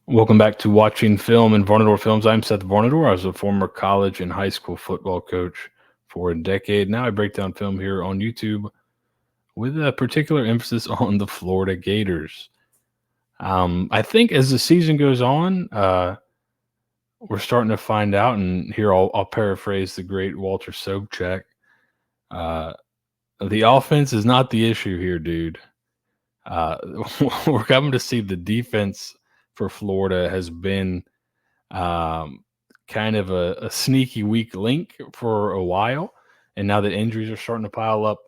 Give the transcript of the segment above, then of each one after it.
Welcome back to Watching Film and Varnadore Films. I'm Seth Varnadore. I was a former college and high school football coach for a decade. Now I break down film here on YouTube with a particular emphasis on the Florida Gators. I think as the season goes on, we're starting to find out, and here I'll paraphrase the great Walter Sobchak. Uh, the offense is not the issue here, dude. Uh, we're coming to see the defense for Florida has been um, kind of a sneaky weak link for a while. And now that injuries are starting to pile up,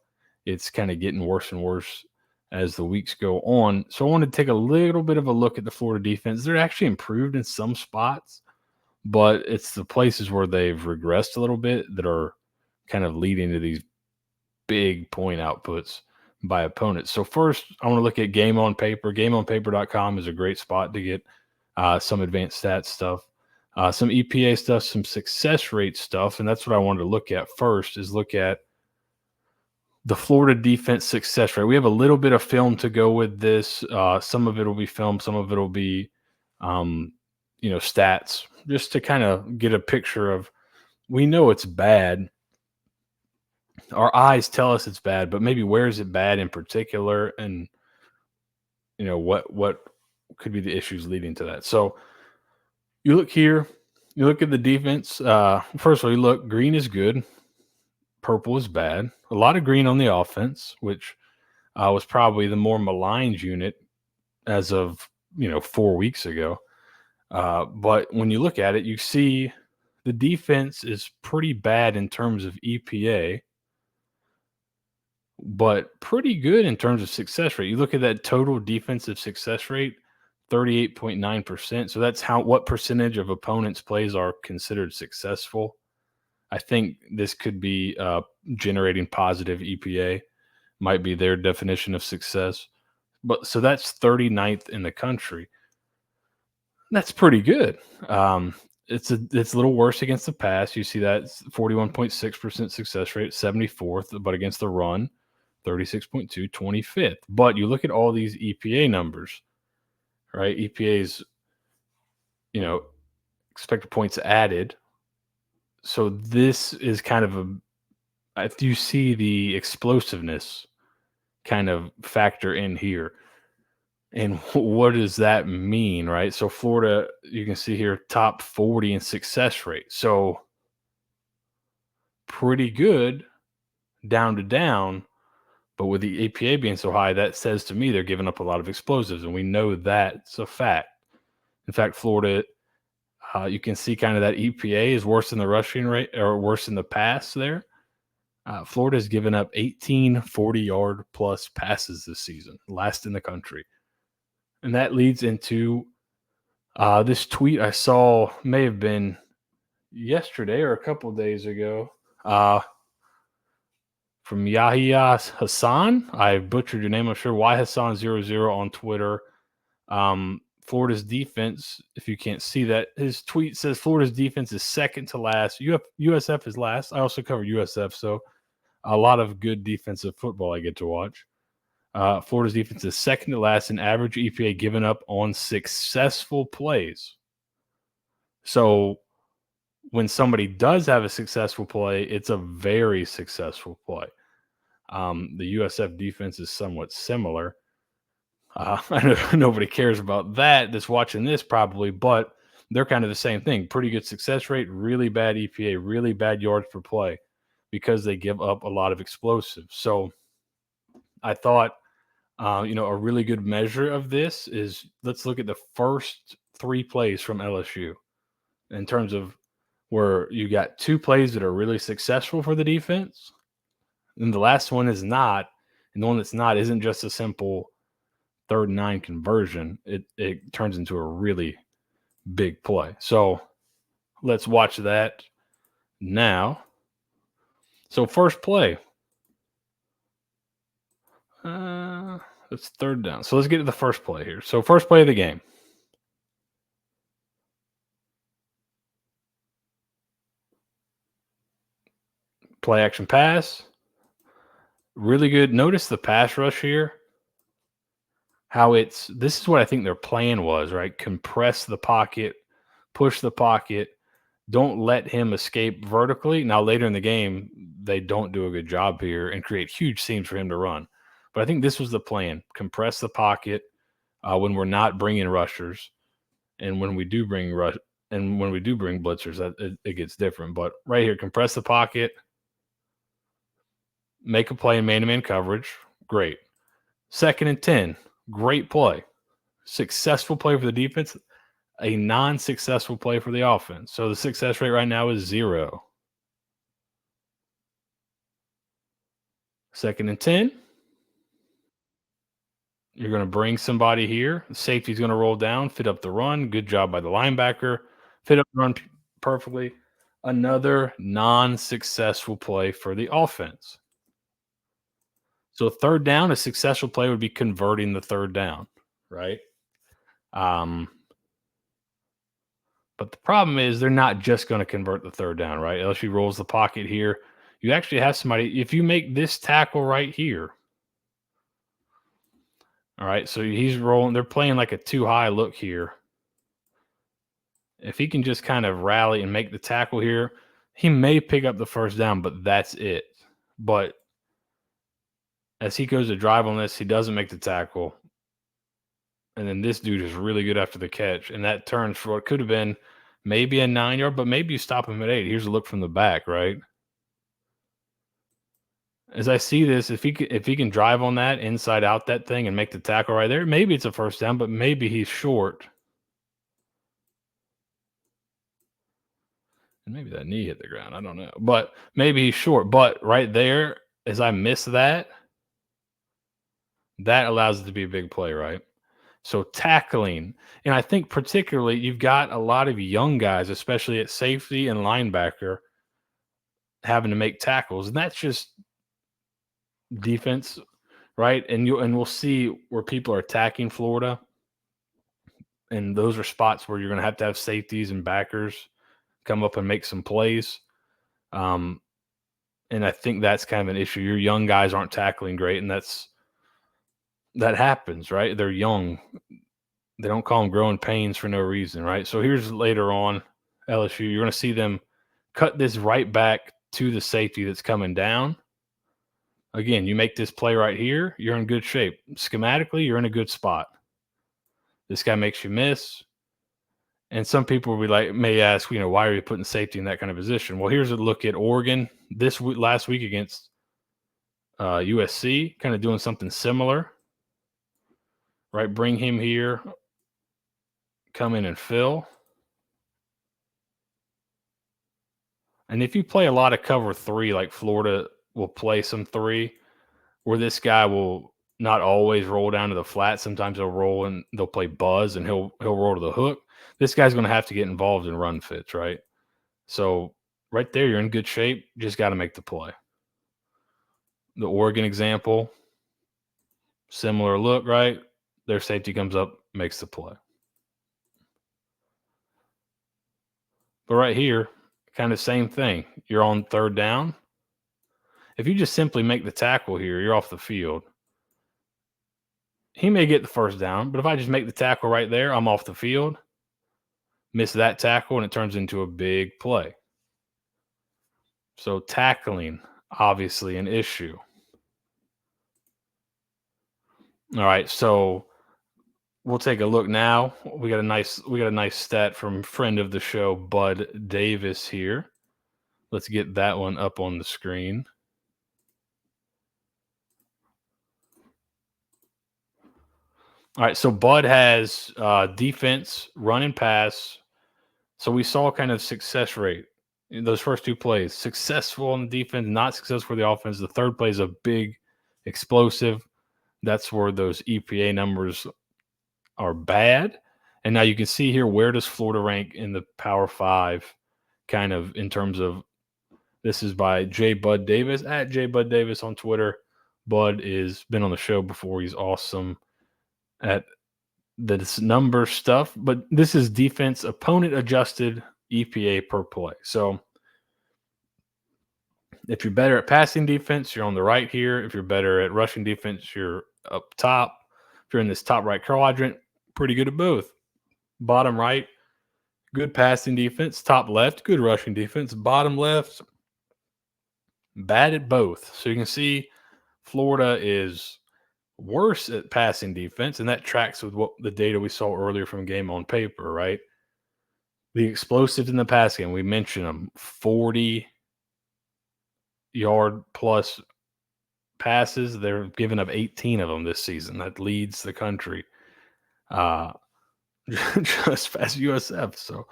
it's kind of getting worse and worse as the weeks go on. So I want to take a little bit of a look at the Florida defense. They're actually improved in some spots, but it's the places where they've regressed a little bit that are kind of leading to these big point outputs by opponents. So first, I want to look at Game on Paper. GameOnPaper.com is a great spot to get some advanced stats stuff, some EPA stuff, some success rate stuff, and that's what I wanted to look at first. Is look at the Florida defense success rate. We have a little bit of film to go with this. Some of it will be film, some of it will be, um, stats, just to kind of get a picture of. We know it's bad, our eyes tell us it's bad, but maybe where is it bad in particular, and what could be the issues leading to that. So you look here, you look at the defense. First of all, you look green is good, purple is bad. A lot of green on the offense, which was probably the more maligned unit as of 4 weeks ago. But when you look at it, you see the defense is pretty bad in terms of EPA, but pretty good in terms of success rate. You look at that total defensive success rate, 38.9%. So that's what percentage of opponents' plays are considered successful. I think this could be generating positive EPA, might be their definition of success. But so that's 39th in the country. That's pretty good. It's a little worse against the pass. You see that 41.6% success rate, 74th, but against the run, 36.2, 25th. But you look at all these EPA numbers, right? EPA's, expected points added. So this is kind of if you see the explosiveness kind of factor in here. And what does that mean, right? So Florida, you can see here, top 40 in success rate. So pretty good down to down. But with the EPA being so high, that says to me they're giving up a lot of explosives. And we know that's a fact. In fact, Florida, you can see kind of that EPA is worse than the rushing rate or worse than the pass there. Florida has given up 18 40-yard plus passes this season, last in the country. And that leads into this tweet I saw, may have been yesterday or a couple of days ago, from Yahya Hassan. I butchered your name. I'm sure. Y Hassan00 on Twitter. Florida's defense, if you can't see that, his tweet says Florida's defense is second to last. USF is last. I also cover USF, so a lot of good defensive football I get to watch. Florida's defense is second to last in average EPA given up on successful plays. So when somebody does have a successful play, it's a very successful play. The USF defense is somewhat similar. I know nobody cares about that's watching this probably, but they're kind of the same thing. Pretty good success rate, really bad EPA, really bad yards per play because they give up a lot of explosives. So I thought, a really good measure of this is let's look at the first 3 plays from LSU in terms of where you got 2 plays that are really successful for the defense, and the last one is not. And the one that's not isn't just a simple 3rd and 9 conversion. It turns into a really big play. So let's watch that now. So first play. It's 3rd down. So let's get to the first play here. So first play of the game. Play action pass. Really good. Notice the pass rush here. how it's this is what I think their plan was, right? Compress the pocket, push the pocket, don't let him escape vertically. Now, later in the game, they don't do a good job here and create huge seams for him to run. But I think this was the plan: compress the pocket when we're not bringing rushers, and when we do bring rush, and when we do bring blitzers, it gets different. But right here, compress the pocket, make a play in man-to-man coverage. Great. 2nd and 10. Great play. Successful play for the defense. A non-successful play for the offense. So the success rate right now is 0. 2nd and 10. You're going to bring somebody here. The safety's going to roll down, fit up the run. Good job by the linebacker. Fit up the run perfectly. Another non-successful play for the offense. So 3rd down, a successful play would be converting the 3rd down, right? Um, but the problem is they're not just going to convert the 3rd down, right? LSU rolls the pocket here. You actually have somebody. If you make this tackle right here, all right, so he's rolling. They're playing like a too high look here. If he can just kind of rally and make the tackle here, he may pick up the 1st down, but that's it. But as he goes to drive on this, he doesn't make the tackle. And then this dude is really good after the catch. And that turns for what could have been maybe a 9-yard, but maybe you stop him at 8. Here's a look from the back, right? As I see this, if he can drive on that inside out that thing and make the tackle right there, maybe it's a 1st down, but maybe he's short. And maybe that knee hit the ground. I don't know. But maybe he's short. But right there, as I miss that, that allows it to be a big play, right? So tackling, and I think particularly you've got a lot of young guys, especially at safety and linebacker, having to make tackles, and that's just defense, right? And we'll see where people are attacking Florida, and those are spots where you're going to have safeties and backers come up and make some plays. And I think that's kind of an issue. Your young guys aren't tackling great, and that happens, right? They're young. They don't call them growing pains for no reason, right? So here's later on LSU. You're going to see them cut this right back to the safety that's coming down. Again, you make this play right here, you're in good shape. Schematically, you're in a good spot. This guy makes you miss. And some people will be like, may ask, why are you putting safety in that kind of position? Well, here's a look at Oregon last week against USC, kind of doing something similar, right? Bring him here, come in and fill. And if you play a lot of cover 3, like Florida will play some 3, where this guy will not always roll down to the flat. Sometimes they'll roll and they'll play buzz and he'll roll to the hook. This guy's going to have to get involved in run fits, right? So right there, you're in good shape. Just got to make the play. The Oregon example, similar look, right? Their safety comes up, makes the play. But right here, kind of same thing. You're on 3rd down. If you just simply make the tackle here, you're off the field. He may get the 1st down, but if I just make the tackle right there, I'm off the field. Miss that tackle, and it turns into a big play. So tackling, obviously an issue. All right, so we'll take a look now. We got a nice stat from friend of the show, Bud Davis here. Let's get that one up on the screen. All right, so Bud has defense, run and pass. So we saw kind of success rate in those first 2 plays. Successful on the defense, not successful for the offense. The 3rd play is a big explosive. That's where those EPA numbers are bad. And now you can see here, where does Florida rank in the Power 5 kind of in terms of this is by J. Bud Davis, at J. Bud Davis on Twitter. Bud is been on the show before. He's awesome at this number stuff, but this is defense opponent adjusted EPA per play. So if you're better at passing defense, you're on the right here. If you're better at rushing defense, you're up top. If you're in this top right quadrant, pretty good at both. Bottom right, good passing defense. Top left, good rushing defense. Bottom left, bad at both. So you can see Florida is worse at passing defense, and that tracks with what the data we saw earlier from game on paper, right? The explosives in the pass game, we mentioned them, 40-yard plus passes. They're giving up 18 of them this season. That leads the country, just past USF. So,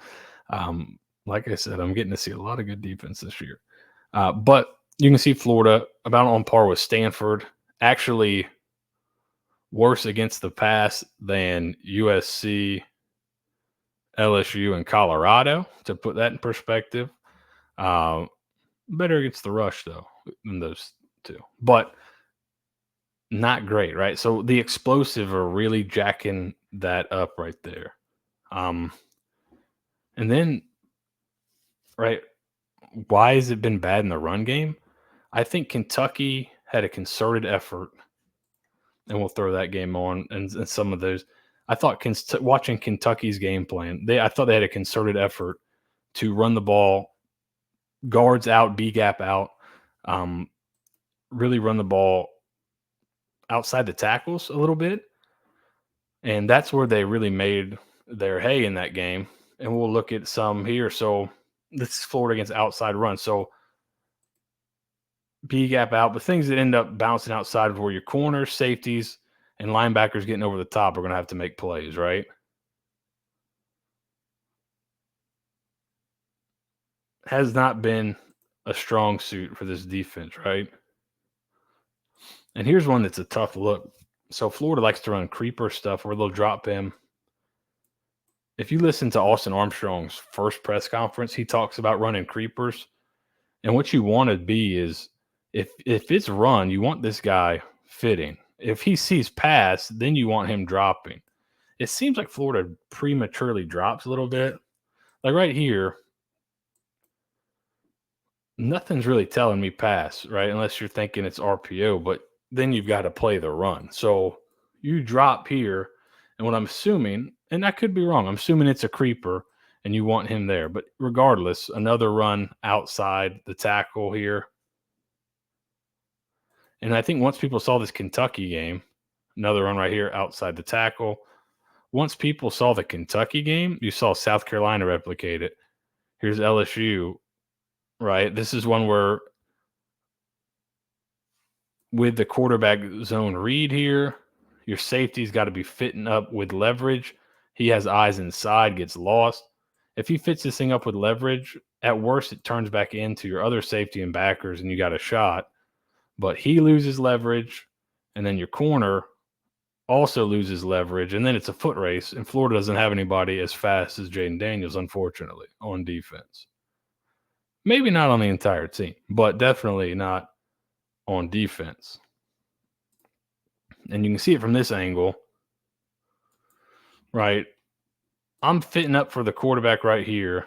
like I said, I'm getting to see a lot of good defense this year. But you can see Florida about on par with Stanford. Actually, worse against the pass than USC, LSU, and Colorado, to put that in perspective. Better against the rush, though, than those two. But not great, right? So the explosive are really jacking that up right there. And then, right, why has it been bad in the run game? I think Kentucky had a concerted effort, and we'll throw that game on and some of those. I thought watching Kentucky's game plan, I thought they had a concerted effort to run the ball, guards out, B gap out, really run the ball outside the tackles a little bit. And that's where they really made their hay in that game. And we'll look at some here. So this is Florida against outside run. So B gap out, but things that end up bouncing outside of where your corners, safeties, and linebackers getting over the top are going to have to make plays, right? Has not been a strong suit for this defense, right? And here's one that's a tough look. So Florida likes to run creeper stuff where they'll drop him. If you listen to Austin Armstrong's first press conference, he talks about running creepers. And what you want to be is if it's run, you want this guy fitting. If he sees pass, then you want him dropping. It seems like Florida prematurely drops a little bit. Like right here, nothing's really telling me pass, right? Unless you're thinking it's RPO, but then you've got to play the run. So you drop here, and what I'm assuming, and I could be wrong, I'm assuming it's a creeper and you want him there. But regardless, another run outside the tackle here. And I think once people saw this Kentucky game, another run right here outside the tackle. Once people saw the Kentucky game, you saw South Carolina replicate it. Here's LSU, right? This is one where with the quarterback zone read here, your safety's got to be fitting up with leverage. He has eyes inside, gets lost. If he fits this thing up with leverage, at worst, it turns back into your other safety and backers, and you got a shot. But he loses leverage, and then your corner also loses leverage, and then it's a foot race, and Florida doesn't have anybody as fast as Jaden Daniels, unfortunately, on defense. Maybe not on the entire team, but definitely not on defense. And you can see it from this angle, right? I'm fitting up for the quarterback right here.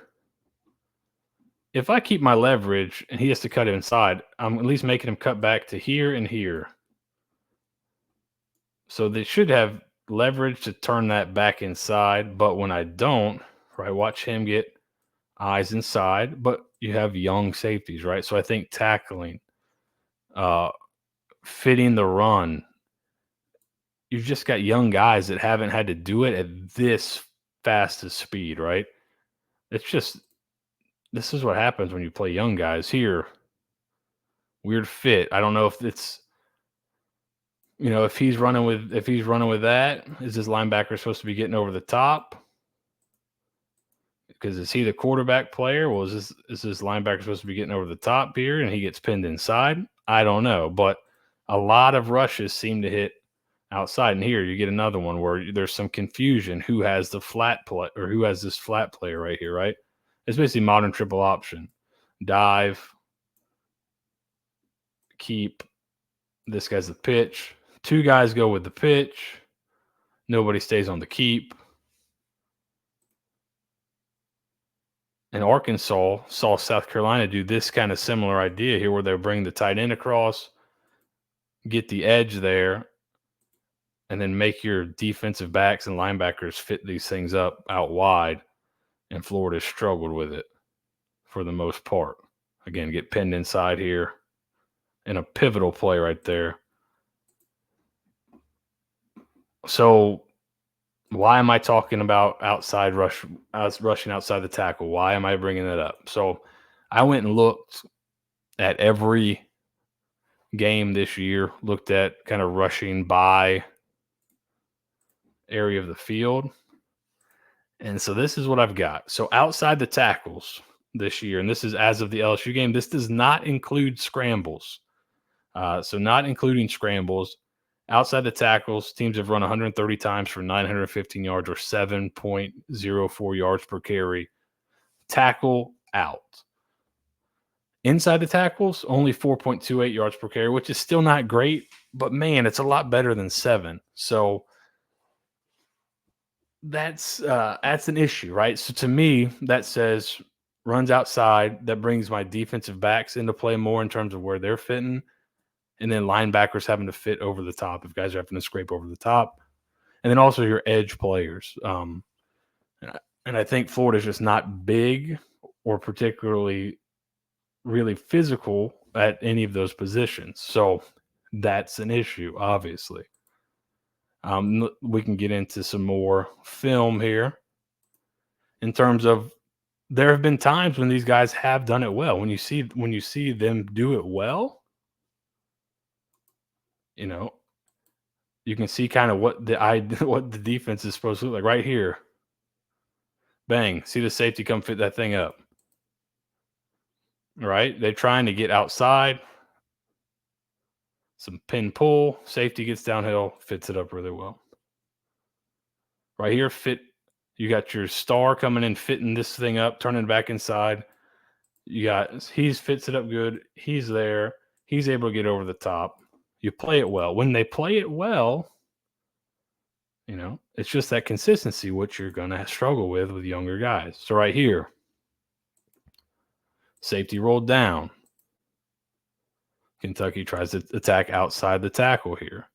If I keep my leverage and he has to cut inside, I'm at least making him cut back to here and here. So they should have leverage to turn that back inside. But when I don't, right, watch him get eyes inside. But you have young safeties, right? So I think tackling, fitting the run, you've just got young guys that haven't had to do it at this fastest speed, right? It's just, this is what happens when you play young guys here. Weird fit. I don't know if it's, if he's running with that, is his linebacker supposed to be getting over the top? Because is he the quarterback player? Well, is this linebacker supposed to be getting over the top here and he gets pinned inside? I don't know, but a lot of rushes seem to hit outside. And here you get another one where there's some confusion. Who has the flat play, or who has this flat player right here, right? It's basically modern triple option. Dive, keep, this guy's the pitch. Two guys go with the pitch. Nobody stays on the keep. And Arkansas saw South Carolina do this kind of similar idea here where they bring the tight end across, get the edge there, and then make your defensive backs and linebackers fit these things up out wide. And Florida struggled with it for the most part. Again, get pinned inside here, and a pivotal play right there. So why am I talking about rushing outside the tackle? Why am I bringing that up? So I went and looked at every game this year, looked at kind of rushing by area of the field. And so this is what I've got. So outside the tackles this year, and this is as of the LSU game, this does not include scrambles. So not including scrambles. Outside the tackles, teams have run 130 times for 915 yards or 7.04 yards per carry. Tackle out. Inside the tackles, only 4.28 yards per carry, which is still not great, but man, it's a lot better than 7. So that's an issue, right? So to me, that says runs outside. That brings my defensive backs into play more in terms of where they're fitting, and then linebackers having to fit over the top if guys are having to scrape over the top, and then also your edge players. And I think Florida's just not big or particularly really physical at any of those positions. So that's an issue, obviously. We can get into some more film here in terms of there have been times when these guys have done it well. When you see them do it well, you know, you can see kind of what what the defense is supposed to look like right here. Bang, see the safety come fit that thing up. Right? They're trying to get outside. Some pin pull, safety gets downhill, fits it up really well. Right here, you got your star coming in, fitting this thing up, turning back inside. He fits it up good. He's there. He's able to get over the top. You play it well. When they play it well, it's just that consistency, which you're going to struggle with younger guys. So right here, safety rolled down. Kentucky tries to attack outside the tackle here.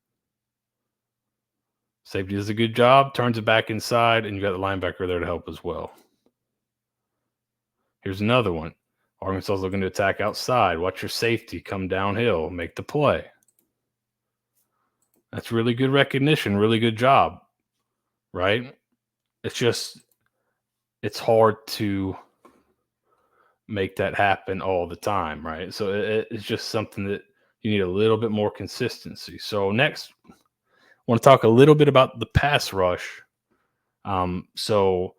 Safety does a good job, turns it back inside, and you got the linebacker there to help as well. Here's another one. Arkansas is looking to attack outside. Watch your safety come downhill, make the play. That's really good recognition, really good job, right? It's hard to make that happen all the time, right? So it's just something that you need a little bit more consistency. So next, I want to talk a little bit about the pass rush. So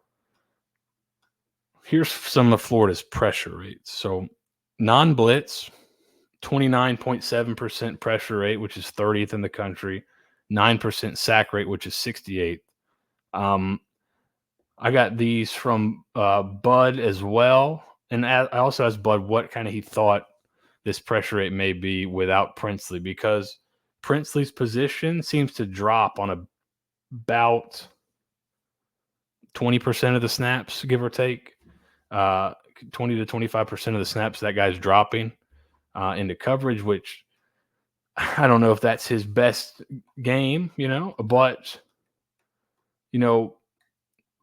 here's some of Florida's pressure rates. So non-blitz, 29.7% pressure rate, which is 30th in the country. 9% sack rate, which is 68th. I got these from Bud as well. And I also asked Bud what kind of he thought this pressure rate may be without Princely, because Princely's position seems to drop on about 20% of the snaps, give or take. 20 to 25% of the snaps that guy's dropping into coverage, which I don't know if that's his best game, but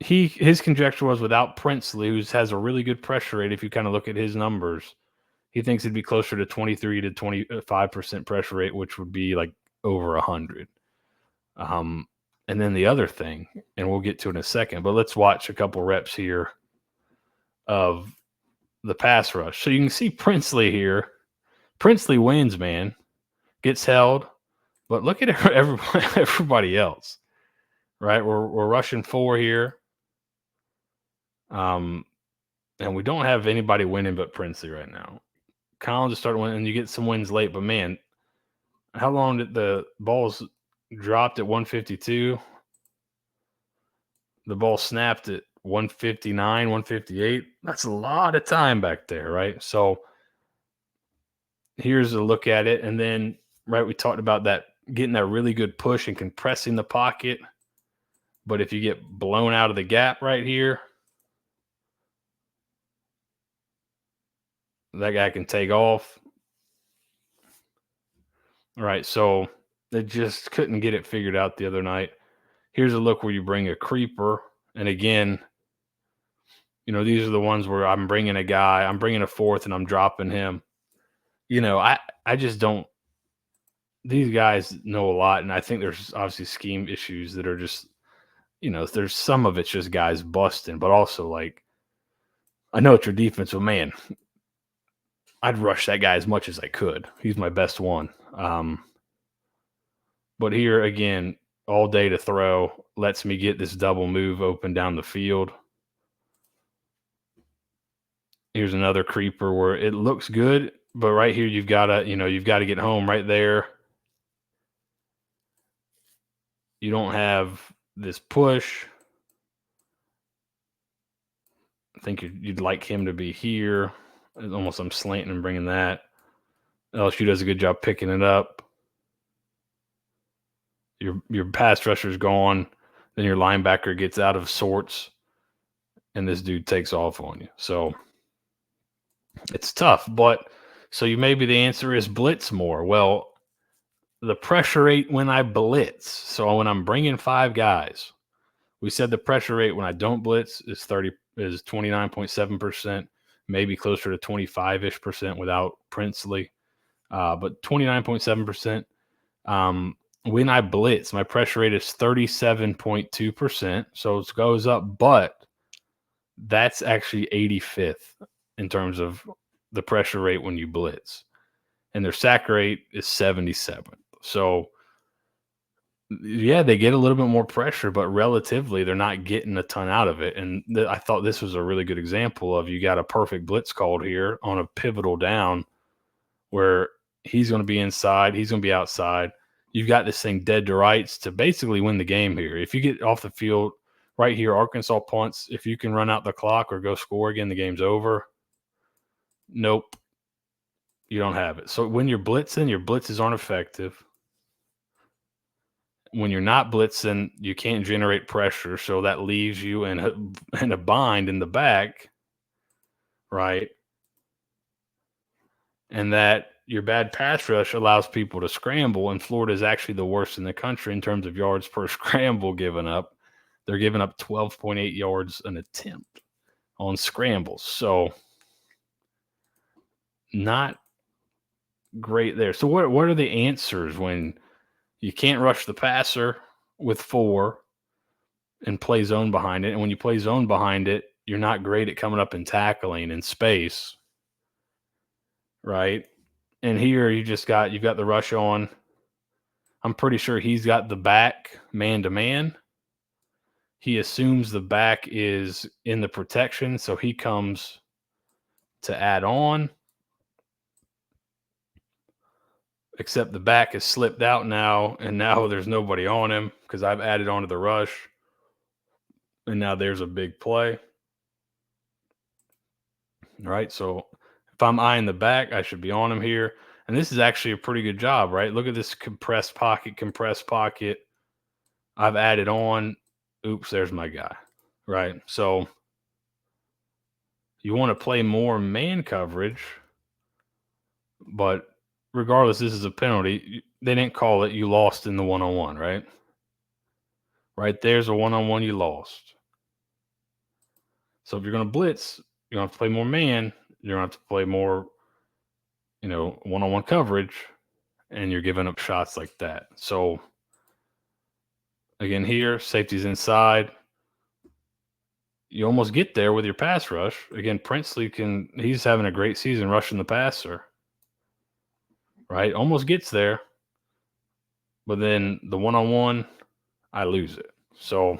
his conjecture was without Princely, who has a really good pressure rate. If you kind of look at his numbers, he thinks it'd be closer to 23 to 25% pressure rate, which would be like over 100. And then the other thing, and we'll get to it in a second, but let's watch a couple reps here of the pass rush. So you can see Princely here. Princely wins, man. Gets held. But look at everybody else, right? We're rushing 4 here. And we don't have anybody winning but Princely right now. Collins just started winning, and you get some wins late. But, man, how long did the balls dropped at 152? The ball snapped at 159, 158. That's a lot of time back there, right? So here's a look at it. And then, right, we talked about that, getting that really good push and compressing the pocket. But if you get blown out of the gap right here, that guy can take off. All right, so They just couldn't get it figured out the other night. Here's a look where you bring a creeper, and again, these are the ones where I'm bringing a guy, I'm bringing a fourth, and I'm dropping him. I just don't. These guys know a lot, and I think there's obviously scheme issues that are just, there's some of it's just guys busting, but also like I know it's your defense, but man, I'd rush that guy as much as I could. He's my best one. But here again, all day to throw lets me get this double move open down the field. Here's another creeper where it looks good, but right here you've got to get home right there. You don't have this push. I think you'd like him to be here. Almost I'm slanting and bringing that. LSU does a good job picking it up. Your pass rusher's gone. Then your linebacker gets out of sorts, and this dude takes off on you. So it's tough. But so maybe the answer is blitz more. Well, the pressure rate when I blitz. So when I'm bringing 5 guys, we said the pressure rate when I don't blitz is 29.7%, maybe closer to 25-ish% without Princely, but 29.7%. When I blitz, my pressure rate is 37.2%, so it goes up, but that's actually 85th in terms of the pressure rate when you blitz, and their sack rate is 77th. So yeah, they get a little bit more pressure, but relatively, they're not getting a ton out of it. And I thought this was a really good example of you got a perfect blitz called here on a pivotal down where he's going to be inside, he's going to be outside. You've got this thing dead to rights to basically win the game here. If you get off the field right here, Arkansas punts. If you can run out the clock or go score again, the game's over. Nope, you don't have it. So when you're blitzing, your blitzes aren't effective. When you're not blitzing, you can't generate pressure, so that leaves you in a bind in the back, right? And that your bad pass rush allows people to scramble, and Florida is actually the worst in the country in terms of yards per scramble given up. They're giving up 12.8 yards an attempt on scrambles, so not great there. So what are the answers when you can't rush the passer with 4 and play zone behind it? And when you play zone behind it, you're not great at coming up and tackling in space, right? And here you've got the rush on. I'm pretty sure he's got the back man-to-man. He assumes the back is in the protection, so he comes to add on. Except the back is slipped out now, and now there's nobody on him because I've added on to the rush. And now there's a big play. All right, so if I'm eyeing the back, I should be on him here. And this is actually a pretty good job, right? Look at this compressed pocket. I've added on. Oops, there's my guy, right? So you want to play more man coverage, but regardless, this is a penalty. They didn't call it. You lost in the one-on-one, right? Right there's a one-on-one you lost. So if you're going to blitz, you're going to have to play more man. You're going to have to play more, one-on-one coverage, and you're giving up shots like that. So again, here, safety's inside. You almost get there with your pass rush. Again, Princely he's having a great season rushing the passer. Right? Almost gets there. But then the one-on-one, I lose it. So,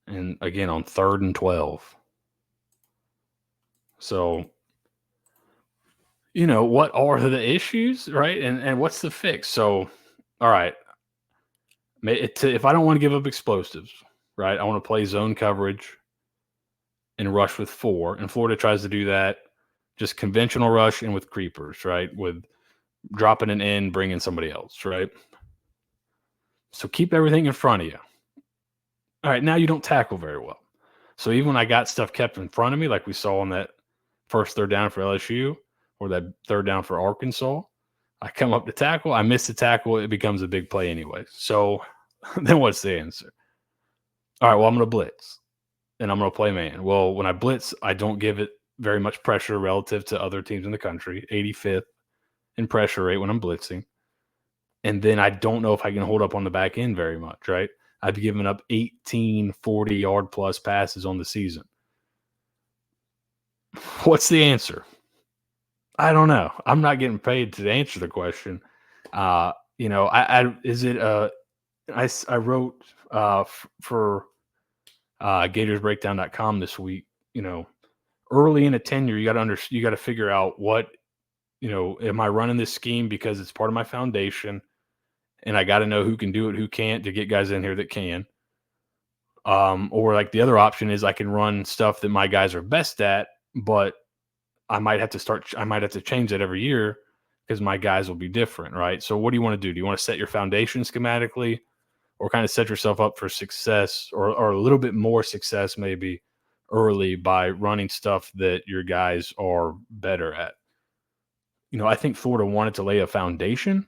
and again, on 3rd and 12. So, what are the issues, right? And what's the fix? So, all right. If I don't want to give up explosives, right, I want to play zone coverage and rush with 4. And Florida tries to do that, just conventional rush and with creepers, right, with dropping an end, bringing somebody else, right? So keep everything in front of you. All right, now you don't tackle very well. So even when I got stuff kept in front of me, like we saw on that first 3rd down for LSU or that 3rd down for Arkansas, I come up to tackle, I miss the tackle, it becomes a big play anyway. So then what's the answer? All right, well, I'm going to blitz and I'm going to play man. Well, when I blitz, I don't give it very much pressure relative to other teams in the country, 85th in pressure rate when I'm blitzing. And then I don't know if I can hold up on the back end very much, right? I've given up 18 40-yard plus passes on the season. What's the answer? I don't know. I'm not getting paid to answer the question. I wrote for GatorsBreakdown.com this week. Early in a tenure, you got to figure out what, am I running this scheme because it's part of my foundation, and I got to know who can do it, who can't, to get guys in here that can. Or like the other option is I can run stuff that my guys are best at, but I might have to change that every year because my guys will be different, right? So what do you want to do? Do you want to set your foundation schematically, or kind of set yourself up for success or a little bit more success maybe early by running stuff that your guys are better at? I think Florida wanted to lay a foundation.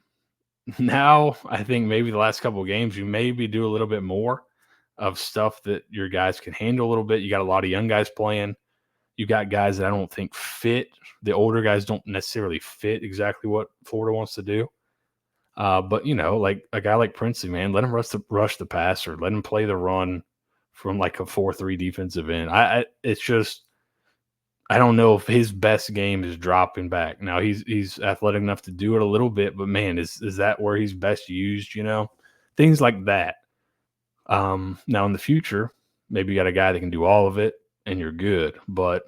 Now, I think maybe the last couple of games, you maybe do a little bit more of stuff that your guys can handle a little bit. You got a lot of young guys playing. You got guys that I don't think fit. The older guys don't necessarily fit exactly what Florida wants to do. But, like a guy like Princey, man, let him rush the passer. Let him play the run from like a 4-3 defensive end. It's just, I don't know if his best game is dropping back. Now he's athletic enough to do it a little bit, but man, is that where he's best used? Things like that. Now in the future, maybe you got a guy that can do all of it and you're good, but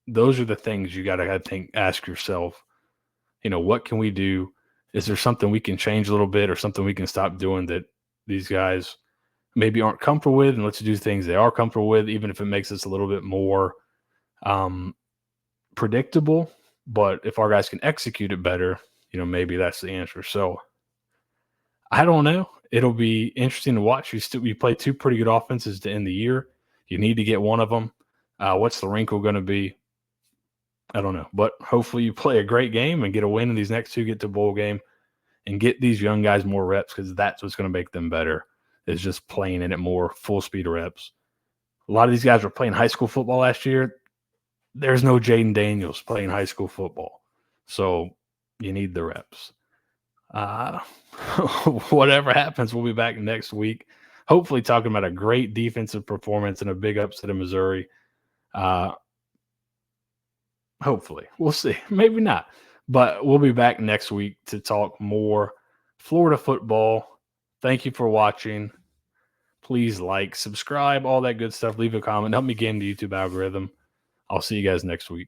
those are the things you got to ask yourself, what can we do? Is there something we can change a little bit, or something we can stop doing that these guys maybe aren't comfortable with? And let's do things they are comfortable with, even if it makes us a little bit more predictable. But if our guys can execute it better, maybe that's the answer. So I don't know. It'll be interesting to watch. You play two pretty good offenses to end the year. You need to get one of them. What's the wrinkle going to be? I don't know. But hopefully you play a great game and get a win in these next two, get to bowl game, and get these young guys more reps, because that's what's going to make them better, is just playing in it more, full speed reps. A lot of these guys were playing high school football last year. There's no Jaden Daniels playing high school football. So you need the reps. Whatever happens, we'll be back next week, hopefully talking about a great defensive performance and a big upset in Missouri. Hopefully. We'll see. Maybe not. But we'll be back next week to talk more Florida football. Thank you for watching. Please like, subscribe, all that good stuff. Leave a comment. Help me get in the YouTube algorithm. I'll see you guys next week.